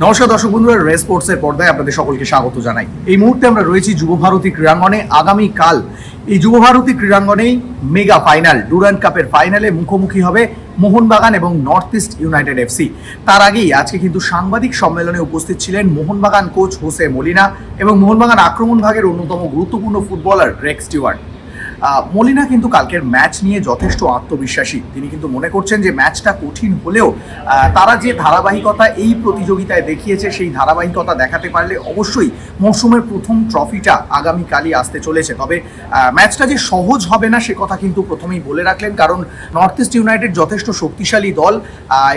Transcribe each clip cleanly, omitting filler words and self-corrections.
নমস্কার দর্শক বন্ধুরা, রেস স্পোর্টসের পর্দায় আপনাদের সকলকে স্বাগত জানাই। এই মুহূর্তে আমরা রয়েছি যুবভারতী ক্রীড়াঙ্গনে। আগামীকাল এই যুবভারতী ক্রীড়াঙ্গনেই মেগা ফাইনাল, ডুরান্ড কাপের ফাইনালে মুখোমুখি হবে মোহন বাগান এবং নর্থ ইস্ট ইউনাইটেড এফসি। তার আগেই আজকে কিন্তু সাংবাদিক সম্মেলনে উপস্থিত ছিলেন মোহনবাগান কোচ হোসে মলিনা এবং মোহনবাগান আক্রমণ ভাগের অন্যতম গুরুত্বপূর্ণ ফুটবলার স্টিওয়ার্ট। মলিনা কিন্তু কালকের ম্যাচ নিয়ে যথেষ্ট আত্মবিশ্বাসী। তিনি কিন্তু মনে করছেন যে ম্যাচটা কঠিন হলেও তারা যে ধারাবাহিকতা এই প্রতিযোগিতায় দেখিয়েছে, সেই ধারাবাহিকতা দেখাতে পারলে অবশ্যই মৌসুমের প্রথম ট্রফিটা আগামীকালই আসতে চলেছে। তবে ম্যাচটা যে সহজ হবে না সে কথা কিন্তু প্রথমেই বলে রাখলেন, কারণ নর্থ ইস্ট ইউনাইটেড যথেষ্ট শক্তিশালী দল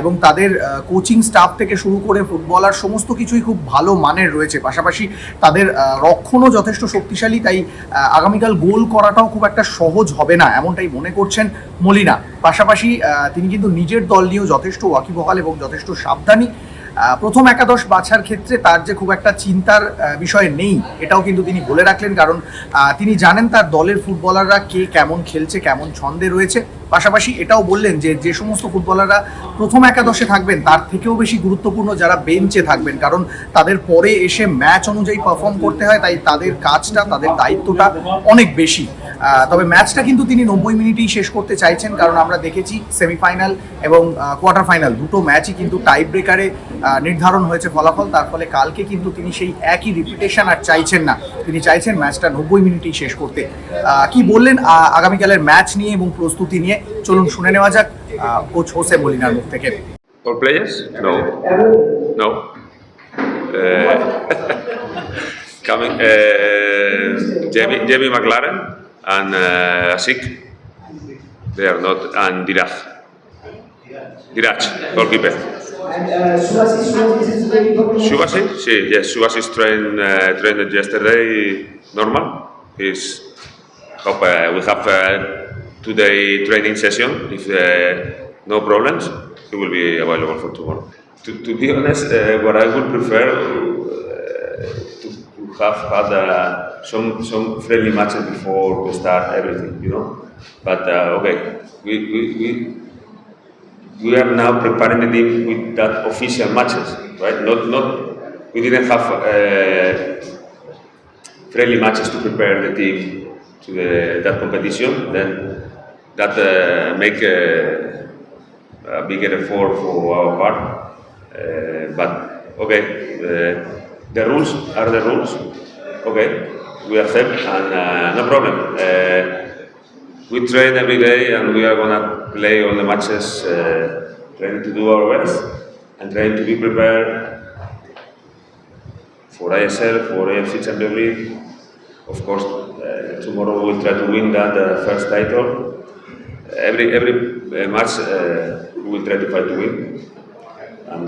এবং তাদের কোচিং স্টাফ থেকে শুরু করে ফুটবলার সমস্ত কিছুই খুব ভালো মানের রয়েছে। পাশাপাশি তাদের রক্ষণও যথেষ্ট শক্তিশালী, তাই আগামীকাল গোল করাটাও খুব একটা সহজ হবে না এমনটাই মনে করছেন মলিনা। পাশাপাশি তিনি কিন্তু নিজের দল নিয়েও যথেষ্ট ওয়াকিবহাল এবং যথেষ্ট সাবধানী। প্রথম একাদশ বাছার ক্ষেত্রে তার যে খুব একটা চিন্তার বিষয় নেই এটাও কিন্তু তিনি বলে রাখলেন, কারণ তিনি জানেন তার দলের ফুটবলাররা কে কেমন খেলছে, কেমন ছন্দে রয়েছে। পাশাপাশি এটাও বললেন যে যে সমস্ত ফুটবলাররা প্রথম একাদশে থাকবেন তার থেকেও বেশি গুরুত্বপূর্ণ যারা বেঞ্চে থাকবেন, কারণ তাদের পরে এসে ম্যাচ অনুযায়ী পারফর্ম করতে হয়, তাই তাদের কাজটা, তাদের দায়িত্বটা অনেক বেশি। তবে ম্যাচটা কিন্তু তিনি 90 মিনিটেই শেষ করতে চাইছেন, কারণ আমরা দেখেছি সেমিফাইনাল এবং কোয়ার্টার ফাইনাল দুটো ম্যাচই কিন্তু টাই ব্রেকারে নির্ধারণ হয়েছে ফলাফল। তার ফলে কালকে কিন্তু তিনি সেই একই রিপিটেশন আর চাইছেন না, তিনি চাইছেন ম্যাচটা 90 মিনিটেই শেষ করতে। কি বললেন আগামীকালের ম্যাচ নিয়ে এবং প্রস্তুতি নিয়ে, চলুন শুনে নেওয়া যাক কোচ হোসে মলিনার মুখ থেকে। All players? No. No. Coming, Jamie McLaren and Asik. They are not, and Diraj, goalkeeper. Subasi? Yes, Subasi trained yesterday normal. He's hope we have today training session. If no problems, he will be available for tomorrow. To be honest, what I would prefer to have had some friendly matches before we start everything, you know. But okay, we are now preparing the team with that official matches, right? Not we didn't have friendly matches to prepare the team to that competition. Then that make a bigger effort for our part. But okay, the rules are the rules. Okay, we accept and no problem. We train every day and we are gonna play all the matches, trying to do our best and trying to be prepared for ISL, for AFC Champions League. Of course, tomorrow we'll try to win that first title. Every match we will try to fight to win, and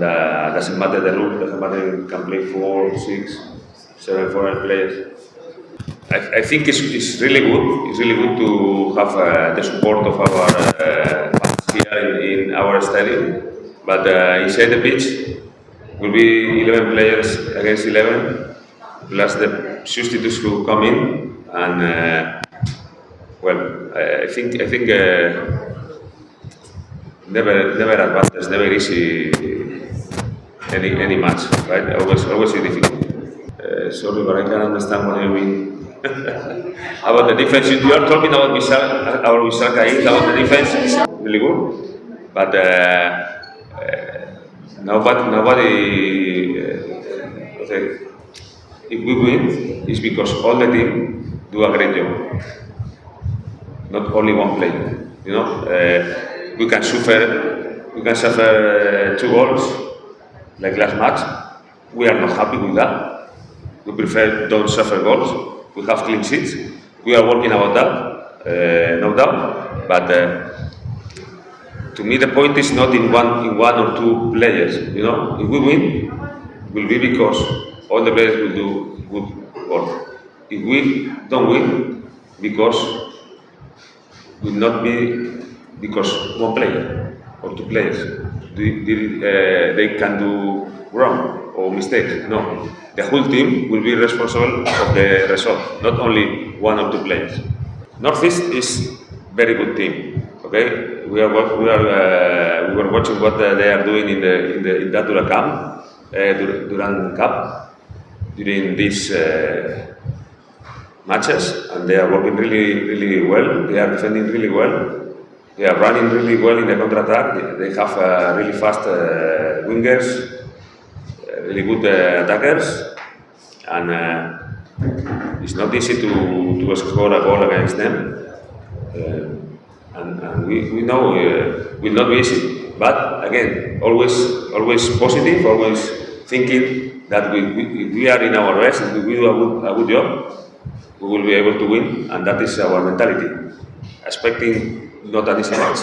doesn't matter the rule, doesn't matter if you can play 4, 6, 7 foreign players. I think it's really good. It's really good to have the support of our fans here in our stadium. But inside the pitch will be 11 players against 11, plus the substitutes who come in, and well, I think never advantage, never easy any match, right? Always difficult. Sorry, but I can't understand what you mean. About the defense, you are talking about our Vishal Kaid, about the defense is really good, but nobody okay, if we win, it's because all the team do a great job, not only one player. You know, we can suffer 2 goals like last match. We are not happy with that. We prefer don't suffer goals. We have clean sheets. We are working about that, no doubt. But to me, the point is not in one or 2 players. You know, if we win, it will be because all the players will do good work. If we don't win, because will not be because one player or 2 players they can do wrong or mistakes. No, the whole team will be responsible of the result, not only 1 or 2 players. Northeast is very good team. Okay, we were watching what they are doing in that Durand camp. Durand Cup during these matches, and they are working really well. They are defending really well. They are running really well in the counter-attack. They have really fast wingers, really good attackers, and it's not easy to score a goal against them. And we know it will not be easy. But again, always positive, always thinking that we are in our best, if we do a good job, we will be able to win, and that is our mentality. Expecting not an easy match.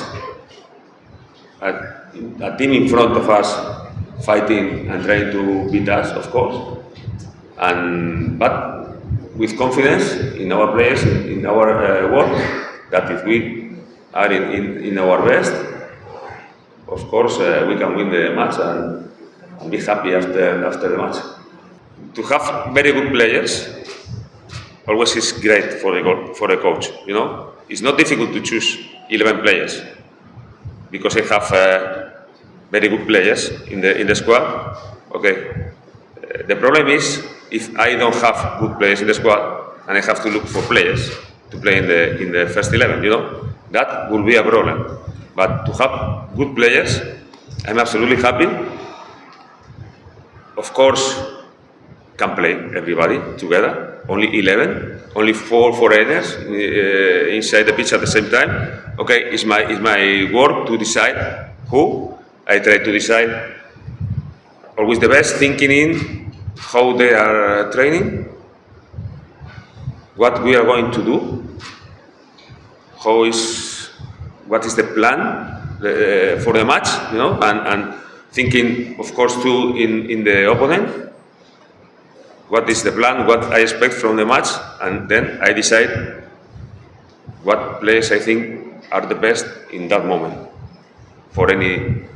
A team in front of us fighting and trying to beat us, of course, but with confidence in our players, in our work, that if we are in our best, of course, we can win the match and be happy after the match. To have very good players always is great for a coach. You know, it's not difficult to choose 11 players because I have very good players in the squad. Okay, the problem is if I don't have good players in the squad and I have to look for players to play in the first 11. You know, that will be a problem. But to have good players, I'm absolutely happy. Of course, can play everybody together. Only 11, only four foreigners inside the pitch at the same time. Okay, it's my work to decide who. I try to decide always the best, thinking in how they are training, what we are going to do, what is the plan for the match, you know, and thinking, of course, too, in the opponent. What is the plan, what I expect from the match, and then I decide what players I think are the best in that moment for any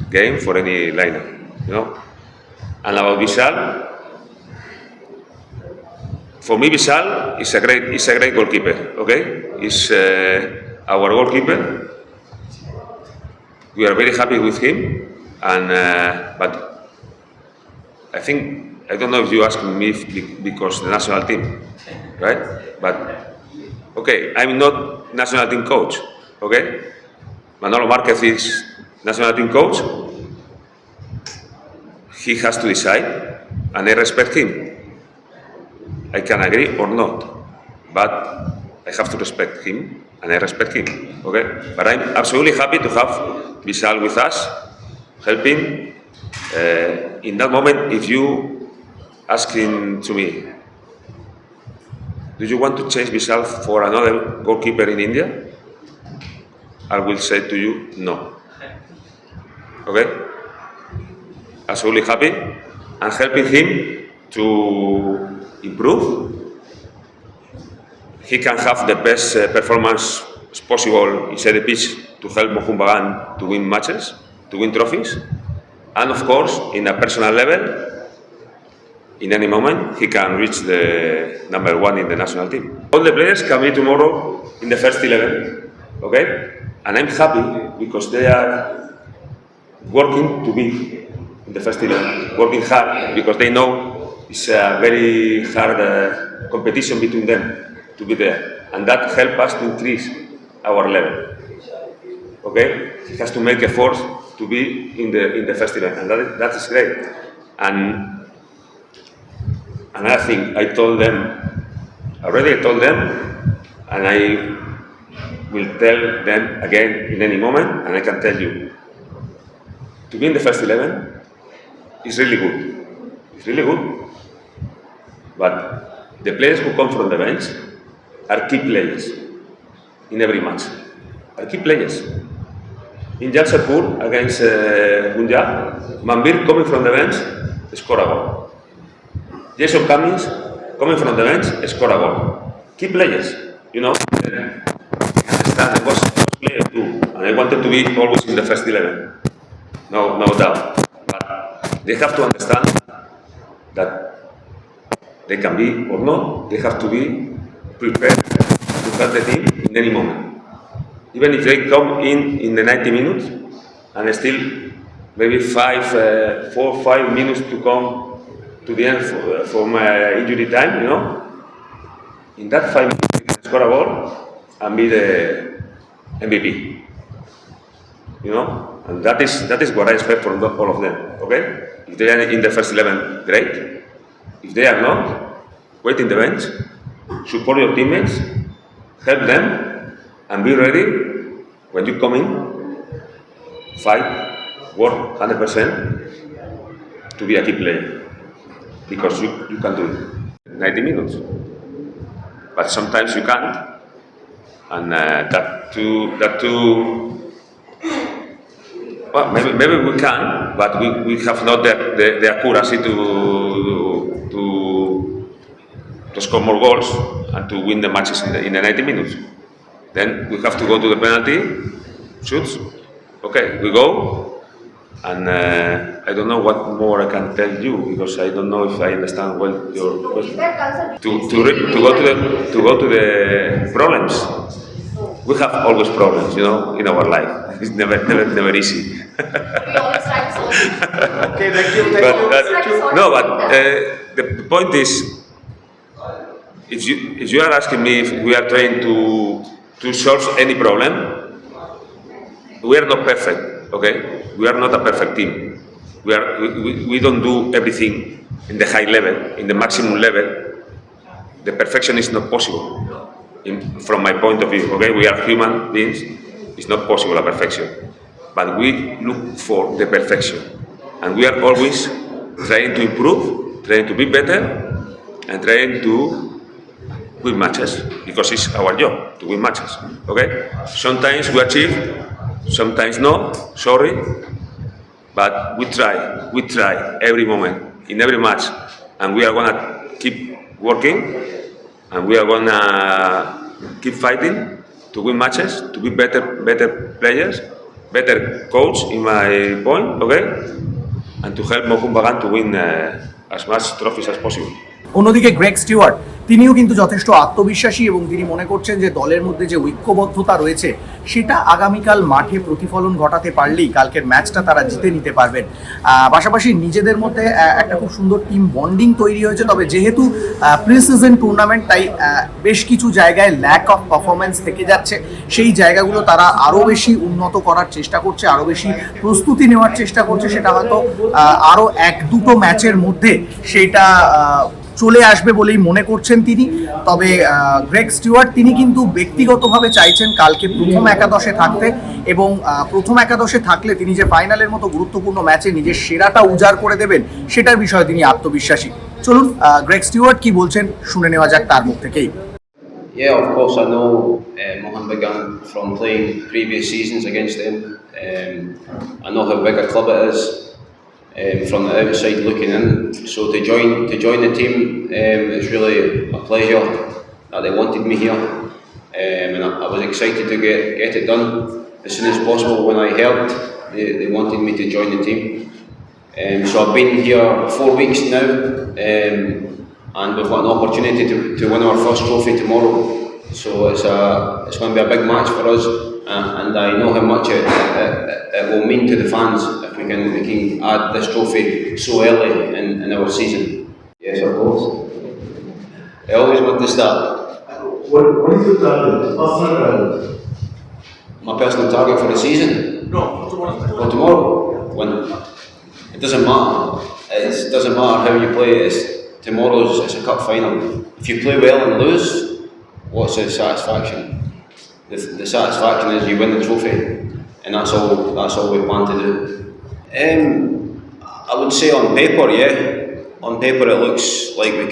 game, for any lineup, you know. And about Vishal, for me, Vishal is a great goalkeeper. Okay, he's our goalkeeper. We are very happy with him, and but I don't know if you ask me because the national team, right? But okay, I'm not national team coach. Okay, Manolo Marquez is national team coach. He has to decide, and I respect him. I can agree or not, but I have to respect him, and I respect him. Okay, but I'm absolutely happy to have Vishal with us, helping. In that moment, if you asking to me, do you want to change Vishal for another goalkeeper in India? I will say to you, no. Okay? Absolutely happy and helping him to improve. He can have the best performance possible inside the pitch to help Mohun Bagan to win matches, to win trophies. And of course, in a personal level, in any moment, he can reach the number one in the national team. All the players can be tomorrow in the first 11, okay? And I'm happy because they are working to be in the first 11, working hard because they know it's a very hard competition between them to be there. And that helps us to increase our level, okay? He has to make effort to be in the first 11, and that is great. And another thing, I told them, and I will tell them again in any moment, and I can tell you, to be in the first 11 is really good. It's really good. But the players who come from the bench are key players in every match. Are key players. In Jamshedpur against Punjab, Manbir coming from the bench, score a goal. Jason Cummings coming from the bench, score a goal. Key players, you know. Understand the post player too, and I wanted to be always in the first 11. No doubt. But they have to understand that they can be or not. They have to be prepared to help the team in any moment. Even if they come in the 90 minutes and still maybe 4 or 5 minutes to come to the end from injury time, you know. In that 5 minutes, we can score a goal and be the MVP. You know, and that is what I expect from all of them. Okay, if they are in the first 11, great. If they are not, wait in the bench, support your teammates, help them, and be ready when you come in. Fight, work 100% to be a key player because you can do it 90 minutes, but sometimes you can't, and that too. Well, maybe we can, but we have not the accuracy to score more goals and to win the matches in the 90 minutes. Then we have to go to the penalty shoots. Okay, we go, and I don't know what more I can tell you because I don't know if I understand well your question. To go to the problems. We have always problems, you know, in our life. It's never easy. We always try to solve it. Okay, thank you. The point is, if you are asking me if we are trying to solve any problem, we are not perfect. Okay, we are not a perfect team. We don't do everything in the high level, in the maximum level. The perfection is not possible. From my point of view, okay, we are human beings. It's not possible a perfection, but we look for the perfection, and we are always trying to improve, trying to be better, and trying to win matches because it's our job to win matches. Okay, sometimes we achieve, sometimes no. Sorry, but we try every moment in every match, and we are gonna keep working. And we are gonna keep fighting to win matches, to be better players, better coach in my point, okay? And to help Mohun Bagan to win as much trophies as possible. অন্যদিকে Greg Stewart তিনিও কিন্তু যথেষ্ট আত্মবিশ্বাসী এবং তিনি মনে করছেন যে দলের মধ্যে যে ঐক্যবদ্ধতা রয়েছে সেটা আগামীকাল মাঠে প্রতিফলন ঘটাতে পারলেই কালকের ম্যাচটা তারা জিতে নিতে পারবেন। পাশাপাশি নিজেদের মধ্যে একটা খুব সুন্দর টিম বন্ডিং তৈরি হয়েছে, তবে যেহেতু প্রি সিজন টুর্নামেন্ট তাই বেশ কিছু জায়গায় ল্যাক অফ পারফরমেন্স থেকে যাচ্ছে, সেই জায়গাগুলো তারা আরও বেশি উন্নত করার চেষ্টা করছে, আরও বেশি প্রস্তুতি নেওয়ার চেষ্টা করছে। সেটা হয়তো আরও 1-2 ম্যাচের মধ্যে সেটা চলে আসবে বলেই মনে করছেন তিনি। তবে গ্রেগ স্টিওয়ার্ট তিনি কিন্তু ব্যক্তিগতভাবে চাইছেন কালকে প্রথম একাদশে থাকতে, এবং প্রথম একাদশে থাকলে তিনি যে ফাইনালের মতো গুরুত্বপূর্ণ ম্যাচে নিজের সেরাটা উজাড় করে দেবেন সেটার বিষয়ে তিনি আত্মবিশ্বাসী। চলুন গ্রেগ স্টিওয়ার্ট কি বলছেন শুনে নেওয়া যাক তার মুখ থেকেই। Yeah, of course I know Mohun Bagan from playing previous seasons against them. I know how big a club it is. From the outside looking in, so to join the team, it's really a pleasure that they wanted me here, and I was excited to get it done as soon as possible. When I heard they wanted me to join the team, so I've been here 4 weeks now, and we've got an opportunity to win our first trophy tomorrow. So it's going to be a big match for us, and I know how much it will mean to the fans if we can add this trophy so early in our season. Yes, of course. I always want to start. What is your target? Personal target? My personal target for the season? No, For tomorrow. When it doesn't matter. It doesn't matter how you play. It's a cup final. If you play well and lose, what's the satisfaction? The satisfaction is you win the trophy, and that's all we plan to do. I would say on paper, yeah. On paper, it looks like we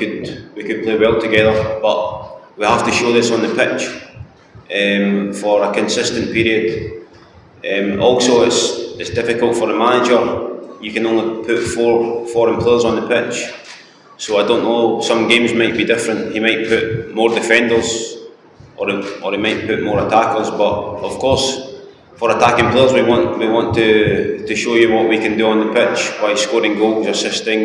could play well together, but we have to show this on the pitch for a consistent period. Also, it's difficult for the manager. You can only put 4 foreign players on the pitch, so I don't know. Some games might be different. He might put more defenders, or he might put more attackers. But of course, for attacking players, we want to show you what we can do on the pitch by scoring goals, assisting.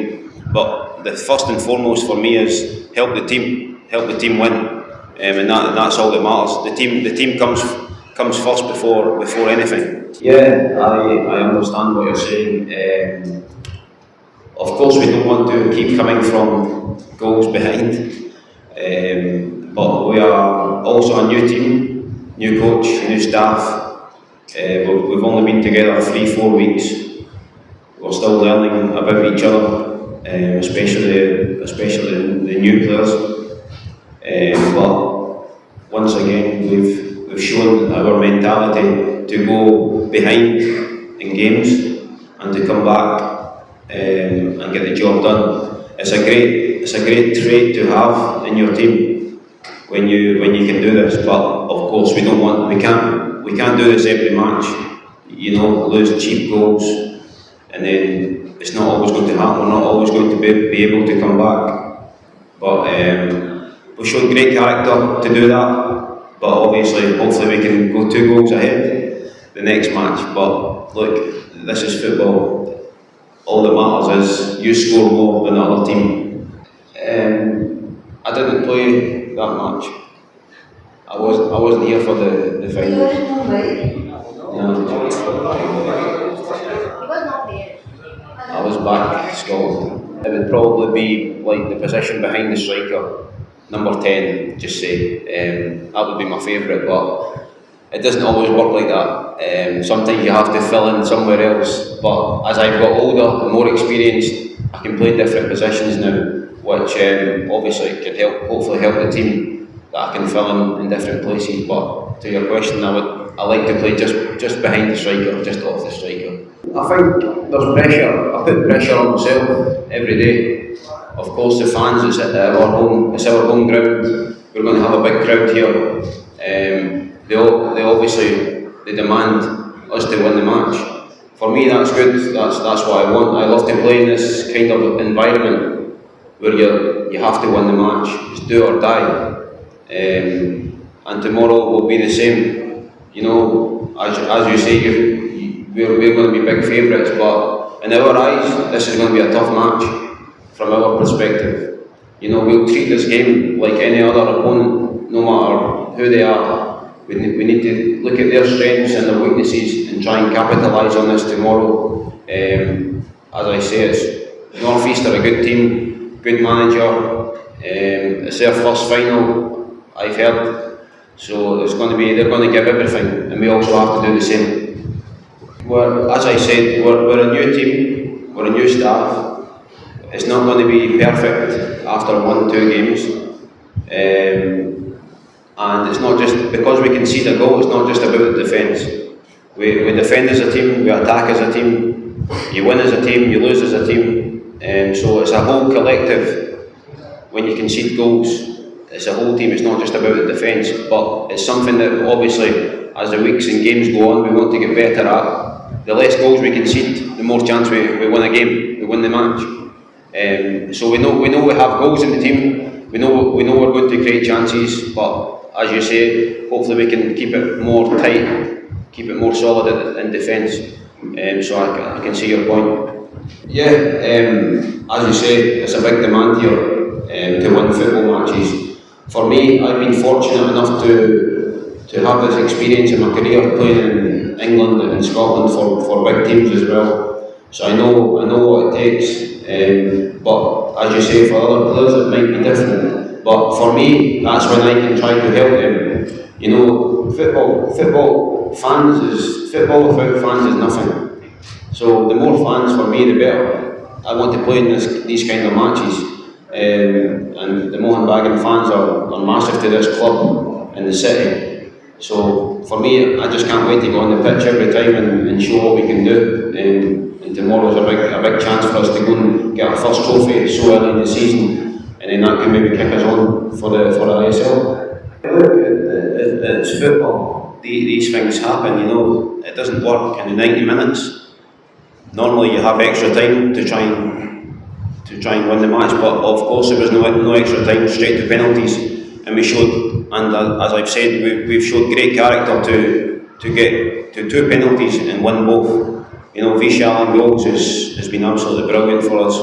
But the first and foremost for me is help the team win, and that's all that matters. The team comes first before anything. Yeah, I understand what you're saying. Of course, we don't want to keep coming from goals behind, but we are also a new team, new coach, new staff. We've only been together 3-4 weeks. We're still learning about each other, especially the new players. But once again, we've shown our mentality to go behind in games and to come back and get the job done. It's a great trait to have in your team when you can do this. But of course, we can't do this every match. You know, lose cheap goals, and then it's not always going to happen. We're not always going to be able to come back. But we showed great character to do that. But obviously, hopefully, we can go 2 goals ahead the next match. But look, this is football. All that matters is you score more than the other team. I didn't play that much. I wasn't here for the final. He was not there. I was back in Scotland. It would probably be like the position behind the striker, number 10, just say. That would be my favourite, but it doesn't always work like that. Sometimes you have to fill in somewhere else, but as I've got older and more experienced, I can play different positions now, which obviously could hopefully help the team, that I can fill in different places. But to your question, I like to play just behind the striker, just off the striker. I think there's pressure. I put pressure on myself every day. Of course, the fans, it's our home ground. We're going to have a big crowd here. They obviously demand us to win the match. For me, that's good. That's what I want. I love to play in this kind of environment where you have to win the match. It's do or die. And tomorrow will be the same. You know, as you say, we're going to be big favourites, but in our eyes, this is going to be a tough match from our perspective. You know, we'll treat this game like any other opponent, no matter who they are. We need to look at their strengths and their weaknesses and try and capitalise on this tomorrow. As I say, North East are a good team, good manager. It's their first final, I've heard. So they're going to give everything, and we also have to do the same. As I said, we're a new team, we're a new staff. It's not going to be perfect after 1-2 games. And it's not just because we concede a goal, it's not just about the defence. We defend as a team, we attack as a team, you win as a team, you lose as a team. So it's a whole collective. When you concede goals, it's a whole team, it's not just about the defence, but it's something that obviously as the weeks and games go on, we want to get better at. The less goals we concede, the more chance we win a game, we win the match. So we know we have goals in the team, we know we're going to create chances, but as you say, hopefully we can keep it more tight, keep it more solid in defence. So I can see your point. Yeah, as you say, it's a big demand here to win football matches. For me, I've been fortunate enough to have this experience in my career playing in England and Scotland for big teams as well. So I know what it takes. But as you say, for other players it might be different. But for me, that's when I can try to help them. You know, football without fans is nothing. So the more fans for me, the better. I want to play in these kind of matches. And the Mohun Bagan fans are massive to this club in the city. So for me, I just can't wait to go on the pitch every time and show what we can do. And tomorrow's a big chance for us to go and get our first trophy so early in the season. And then that can maybe kick us on for the ISL. Look, it's football. These things happen, you know. It doesn't work in the 90 minutes. Normally you have extra time to try and win the match, but of course there was no extra time, straight to penalties, and we showed. And as I've said, we've showed great character to get to 2 penalties and win both. You know, Vishal and goals has been absolutely brilliant for us.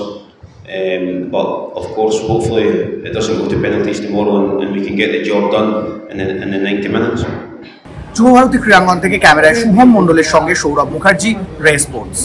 But of course, hopefully it doesn't go to penalties tomorrow and we can get the job done in the 90 minutes. Yuva Bharati ক্রীড়াঙ্গন থেকে ক্যামেরায় শুভম মণ্ডলের সঙ্গে সৌরভ মুখার্জি, রে sports.